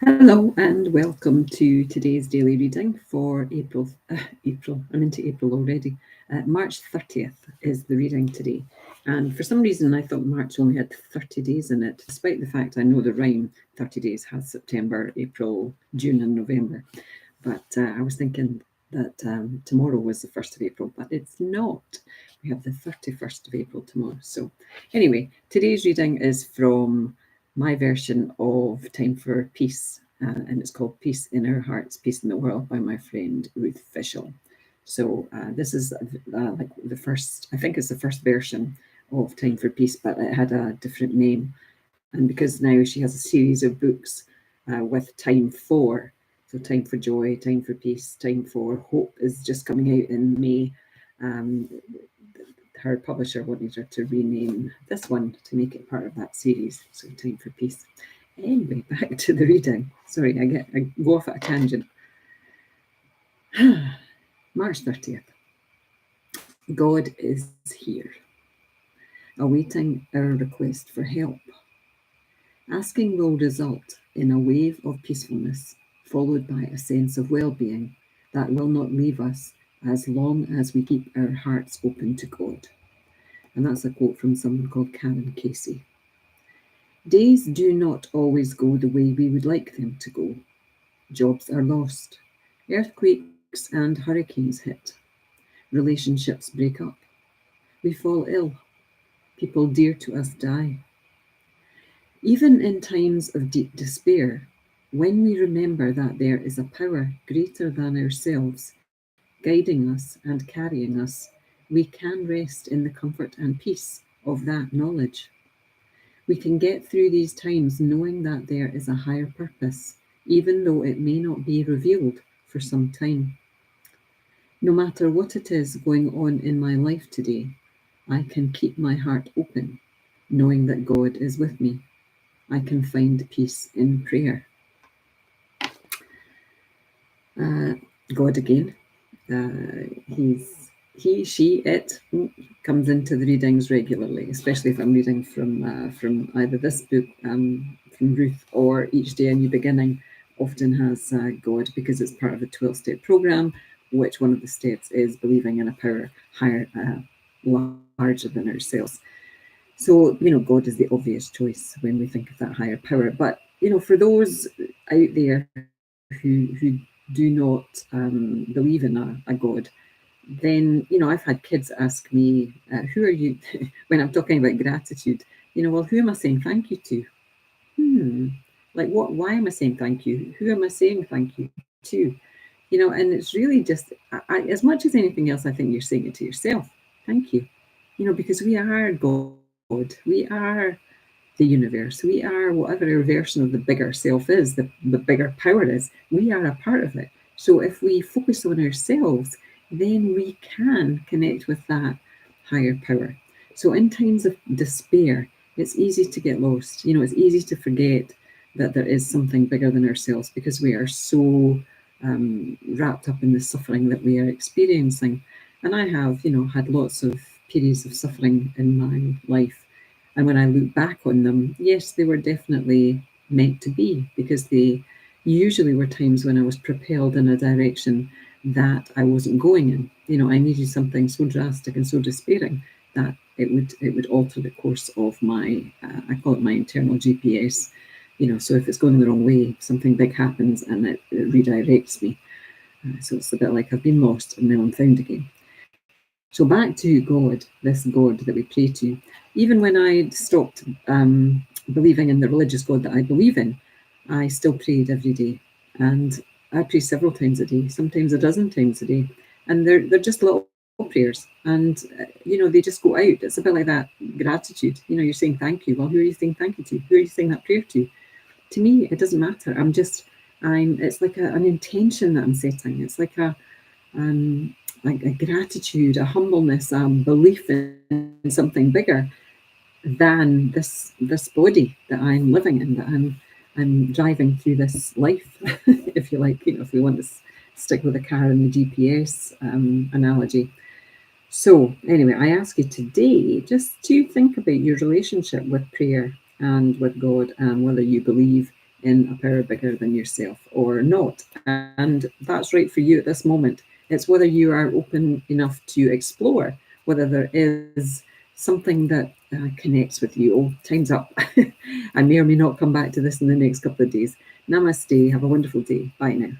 Hello and welcome to today's daily reading for I'm into April already. March 30th is the reading today. And for some reason I thought March only had 30 days in it, despite the fact I know the rhyme 30 days has September, April, June and November. But I was thinking that tomorrow was the 1st of April, but it's not. We have the 31st of April tomorrow. So anyway, today's reading is from my version of Time for Peace, and it's called Peace in Our Hearts, Peace in the World by my friend Ruth Fishel. So this is like the first, I think it's the first version of Time for Peace, but it had a different name. And because now she has a series of books with Time for, so Time for Joy, Time for Peace, Time for Hope is just coming out in May. Her publisher wanted her to rename this one to make it part of that series, so Time for Peace. Anyway, back to the reading. Sorry, I go off at a tangent. March 30th. God is here, awaiting our request for help. Asking will result in a wave of peacefulness, followed by a sense of well-being that will not leave us as long as we keep our hearts open to God. And that's a quote from someone called Karen Casey. Days do not always go the way we would like them to go. Jobs are lost. Earthquakes and hurricanes hit. Relationships break up. We fall ill. People dear to us die. Even in times of deep despair, when we remember that there is a power greater than ourselves, guiding us and carrying us, we can rest in the comfort and peace of that knowledge. We can get through these times knowing that there is a higher purpose, even though it may not be revealed for some time. No matter what it is going on in my life today, I can keep my heart open, knowing that God is with me. I can find peace in prayer. God again. He, she, it comes into the readings regularly, especially if I'm reading from either this book from Ruth or Each Day a New Beginning. Often has God, because it's part of a 12-step program, which one of the steps is believing in a power higher, larger than ourselves. So, God is the obvious choice when we think of that higher power. But, for those out there who do not believe in a God, then, I've had kids ask me, who are you, when I'm talking about gratitude, well, who am I saying thank you to? Like why am I saying thank you? Who am I saying thank you to? And it's really just, as much as anything else, I think you're saying it to yourself. Thank you. Because we are God. We are the universe. We are whatever our version of the bigger self is, the bigger power is. We are a part of it. So if we focus on ourselves, then we can connect with that higher power. So in times of despair, it's easy to get lost. It's easy to forget that there is something bigger than ourselves because we are so wrapped up in the suffering that we are experiencing. And I have, had lots of periods of suffering in my life. And when I look back on them, yes, they were definitely meant to be, because they usually were times when I was propelled in a direction that I wasn't going in. I needed something so drastic and so despairing that it would alter the course of my, I call it my internal GPS. So if it's going the wrong way, something big happens and it redirects me. So it's a bit like I've been lost and then I'm found again. So back to God, this God that we pray to. Even when I stopped believing in the religious God that I believe in, I still prayed every day. And I pray several times a day, sometimes a dozen times a day. And they're just little prayers. And, they just go out. It's a bit like that gratitude. You're saying thank you. Well, who are you saying thank you to? Who are you saying that prayer to? To me, it doesn't matter. It's like an intention that I'm setting. It's like a gratitude, a humbleness, a belief in something bigger than this body that I'm living in, that I'm driving through this life, if you like, if we want to stick with the car and the GPS analogy. So anyway, I ask you today just to think about your relationship with prayer and with God, and whether you believe in a power bigger than yourself or not. And that's right for you at this moment. It's whether you are open enough to explore whether there is something that connects with you. Oh, time's up. I may or may not come back to this in the next couple of days. Namaste. Have a wonderful day. Bye now.